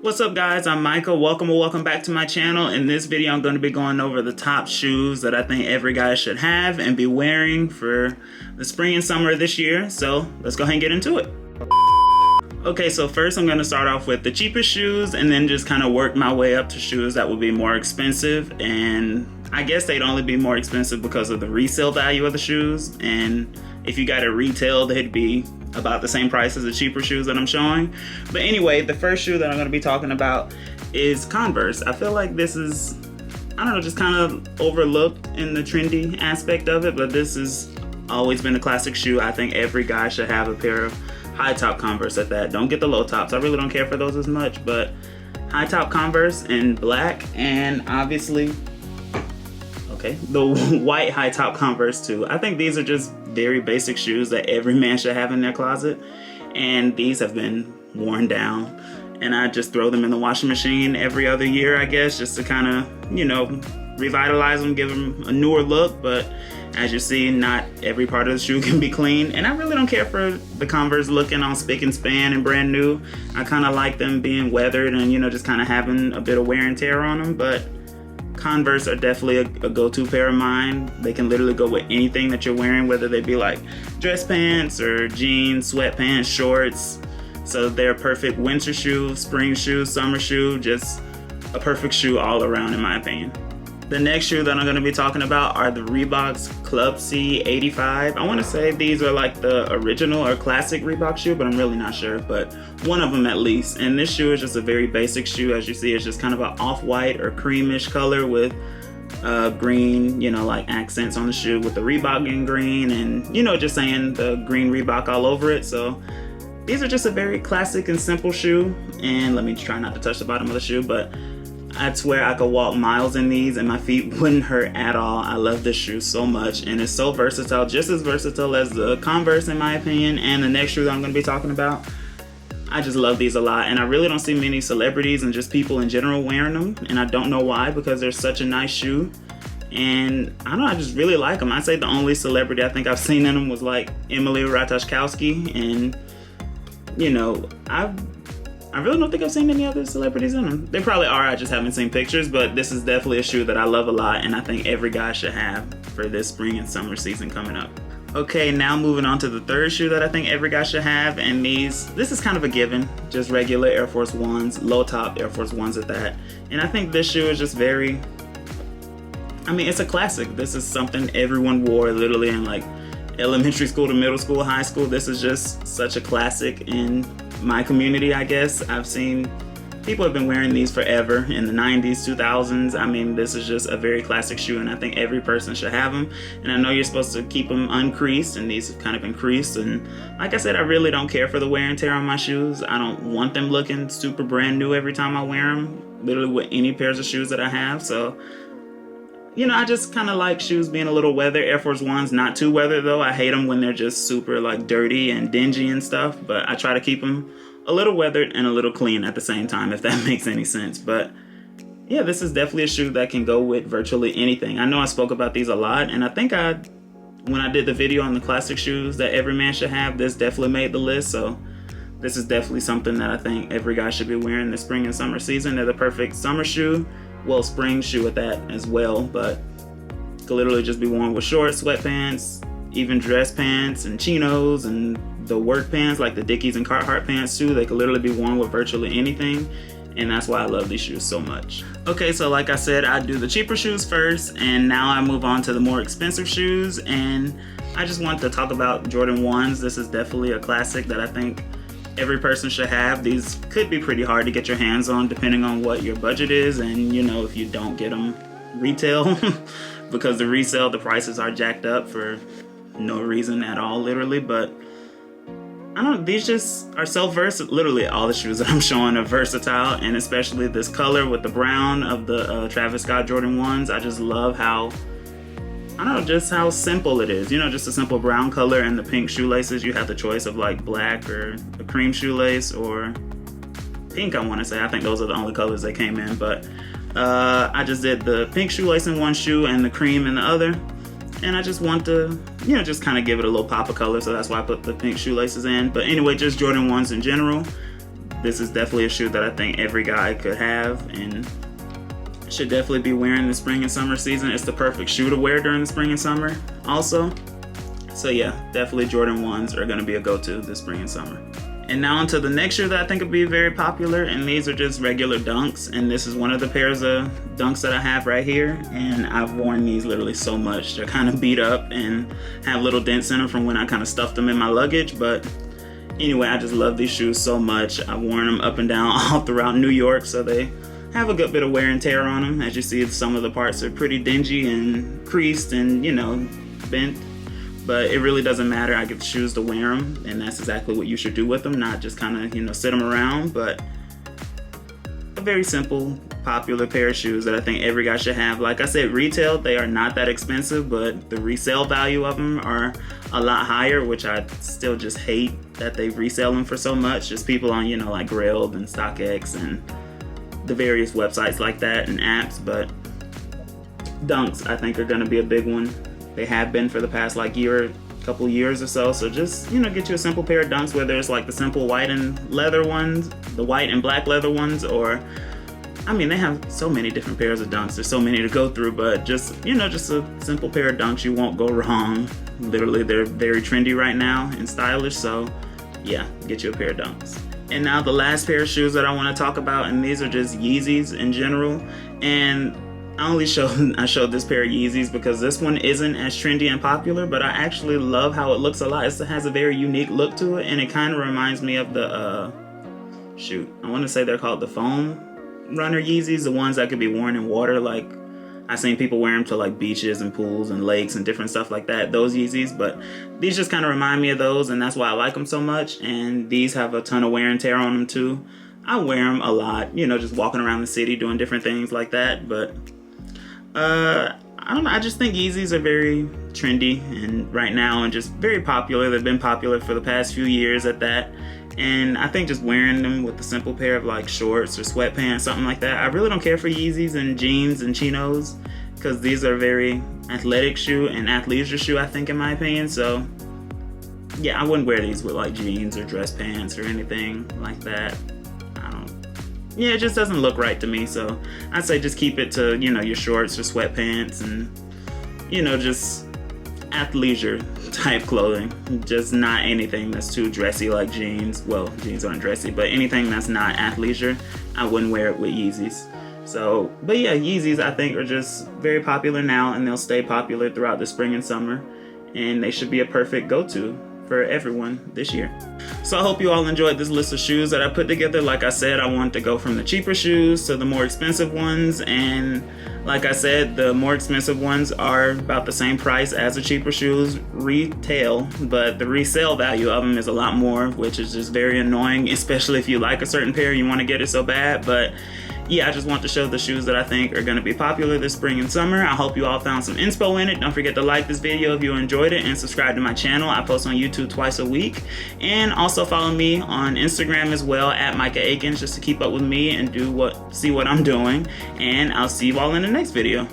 What's up guys, I'm Micah. Welcome back to my channel. In this video I'm going to be going over the top shoes that I think every guy should have and be wearing for the spring and summer of this year. So let's go ahead and get into it. Okay, so first I'm going to start off with the cheapest shoes and then just kind of work my way up to shoes that will be more expensive, and I guess they'd only be more expensive because of the resale value of the shoes, and if you got it retail they'd be about the same price as the cheaper shoes that I'm showing. But anyway, the first shoe that I'm going to be talking about is Converse. I feel like this is, I don't know, just kind of overlooked in the trendy aspect of it, but this has always been a classic shoe. I think every guy should have a pair of high top Converse at that. Don't get the low tops. I really don't care for those as much, but high top Converse in black, and obviously, okay, the white high top Converse too. I think these are just very basic shoes that every man should have in their closet, and these have been worn down, and I just throw them in the washing machine every other year, I guess, just to kind of, you know, revitalize them, give them a newer look. But as you see, not every part of the shoe can be clean, and I really don't care for the Converse looking all spick and span and brand new. I kind of like them being weathered and, you know, just kind of having a bit of wear and tear on them. But Converse are definitely a go-to pair of mine. They can literally go with anything that you're wearing, whether they be like dress pants or jeans, sweatpants, shorts. So they're a perfect winter shoe, spring shoe, summer shoe, just a perfect shoe all around in my opinion. The next shoe that I'm going to be talking about are the Reebox Club C 85. I want to say these are like the original or classic Reebok shoe, but I'm really not sure, but one of them at least. And this shoe is just a very basic shoe. As you see, it's just kind of an off-white or creamish color with green, you know, like accents on the shoe with the Reebok in green, and, you know, just saying the green Reebok all over it. So these are just a very classic and simple shoe. And let me try not to touch the bottom of the shoe, but I swear I could walk miles in these and my feet wouldn't hurt at all. I love this shoe so much, and it's so versatile, just as versatile as the Converse in my opinion, and the next shoe that I'm going to be talking about. I just love these a lot, and I really don't see many celebrities and just people in general wearing them, and I don't know why, because they're such a nice shoe. And I don't know, I just really like them. I'd say the only celebrity I think I've seen in them was like Emily Ratajkowski, and you know, I really don't think I've seen any other celebrities in them. They probably are, I just haven't seen pictures, but this is definitely a shoe that I love a lot, and I think every guy should have for this spring and summer season coming up. Okay, now moving on to the third shoe that I think every guy should have, and this is kind of a given, just regular Air Force Ones, low top Air Force Ones at that. And I think this shoe is just very, I mean, it's a classic. This is something everyone wore literally in like elementary school to middle school, high school. This is just such a classic in my community, I guess. I've seen people have been wearing these forever in the 90s, 2000s. I mean, this is just a very classic shoe, and I think every person should have them. And I know you're supposed to keep them uncreased, and these have kind of increased. And like I said, I really don't care for the wear and tear on my shoes. I don't want them looking super brand new every time I wear them, literally with any pairs of shoes that I have. So, you know, I just kind of like shoes being a little weathered. Air Force Ones, not too weathered though. I hate them when they're just super like dirty and dingy and stuff, but I try to keep them a little weathered and a little clean at the same time, if that makes any sense. But yeah, this is definitely a shoe that can go with virtually anything. I know I spoke about these a lot, and I think when I did the video on the classic shoes that every man should have, this definitely made the list. So this is definitely something that I think every guy should be wearing this spring and summer season. They're the perfect summer shoe. Well, spring shoe at that as well, but could literally just be worn with shorts, sweatpants, even dress pants and chinos, and the work pants like the Dickies and Carhartt pants too. They could literally be worn with virtually anything, and that's why I love these shoes so much. Okay, so like I said, I do the cheaper shoes first, and now I move on to the more expensive shoes, and I just want to talk about Jordan 1s. This is definitely a classic that I think every person should have. These could be pretty hard to get your hands on depending on what your budget is, and you know, if you don't get them retail because the resale, the prices are jacked up for no reason at all, literally. But I don't know, these just are so versatile. Literally all the shoes that I'm showing are versatile, and especially this color with the brown of the Travis Scott Jordan 1s. I just love how, I don't know, just how simple it is. You know, just a simple brown color and the pink shoelaces. You have the choice of like black or a cream shoelace or pink, I want to say. I think those are the only colors they came in, but I just did the pink shoelace in one shoe and the cream in the other. And I just want to, you know, just kind of give it a little pop of color, so that's why I put the pink shoelaces in. But anyway, just Jordan 1s in general. this is definitely a shoe that I think every guy could have and should definitely be wearing the spring and summer season. It's the perfect shoe to wear during the spring and summer also. So yeah, definitely Jordan 1s are gonna be a go-to this spring and summer. And now onto the next shoe that I think would be very popular, and these are just regular Dunks, and this is one of the pairs of Dunks that I have right here, and I've worn these literally so much. They're kind of beat up and have little dents in them from when I kind of stuffed them in my luggage, but anyway, I just love these shoes so much. I've worn them up and down all throughout New York, so they have a good bit of wear and tear on them. As you see, some of the parts are pretty dingy and creased and, you know, bent. But it really doesn't matter. I get the shoes to wear them, and that's exactly what you should do with them, not just kind of, you know, sit them around. But a very simple, popular pair of shoes that I think every guy should have. Like I said, retail, they are not that expensive, but the resale value of them are a lot higher, which I still just hate that they resell them for so much. Just people on, you know, like Grailed and StockX and the various websites like that and apps. But Dunks, I think, are going to be a big one. They have been for the past like couple years or so. So just, you know, get you a simple pair of Dunks, whether it's like the simple white and leather ones, the white and black leather ones, or I mean, they have so many different pairs of Dunks. There's so many to go through, but just, you know, just a simple pair of Dunks, you won't go wrong. Literally, they're very trendy right now and stylish. So yeah, get you a pair of Dunks. And now the last pair of shoes that I want to talk about, and these are just Yeezys in general. And I showed this pair of Yeezys because this one isn't as trendy and popular, but I actually love how it looks a lot. It has a very unique look to it, and it kind of reminds me of the, I want to say they're called the foam runner Yeezys, the ones that could be worn in water. Like, I've seen people wear them to like beaches and pools and lakes and different stuff like that, those Yeezys, but these just kind of remind me of those, and that's why I like them so much. And these have a ton of wear and tear on them too. I wear them a lot, you know, just walking around the city doing different things like that, but I don't know, I just think Yeezys are very trendy and right now and just very popular. They've been popular for the past few years at that. And I think just wearing them with a simple pair of like shorts or sweatpants, something like that. I really don't care for Yeezys and jeans and chinos because these are very athletic shoe and athleisure shoe, I think, in my opinion. So yeah, I wouldn't wear these with like jeans or dress pants or anything like that. Yeah, it just doesn't look right to me, so I'd say just keep it to, you know, your shorts or sweatpants and, you know, just athleisure type clothing. Just not anything that's too dressy like jeans. Well, jeans aren't dressy, but anything that's not athleisure, I wouldn't wear it with Yeezys. So, but yeah, Yeezys I think are just very popular now, and they'll stay popular throughout the spring and summer, and they should be a perfect go-to for everyone this year. So I hope you all enjoyed this list of shoes that I put together. Like I said, I wanted to go from the cheaper shoes to the more expensive ones, and like I said, the more expensive ones are about the same price as the cheaper shoes retail, but the resale value of them is a lot more, which is just very annoying, especially if you like a certain pair, you want to get it so bad. But yeah, I just want to show the shoes that I think are going to be popular this spring and summer. I hope you all found some inspo in it. Don't forget to like this video if you enjoyed it and subscribe to my channel. I post on YouTube twice a week. And also follow me on Instagram as well at Micah Akins, just to keep up with me and see what I'm doing. And I'll see you all in the next video.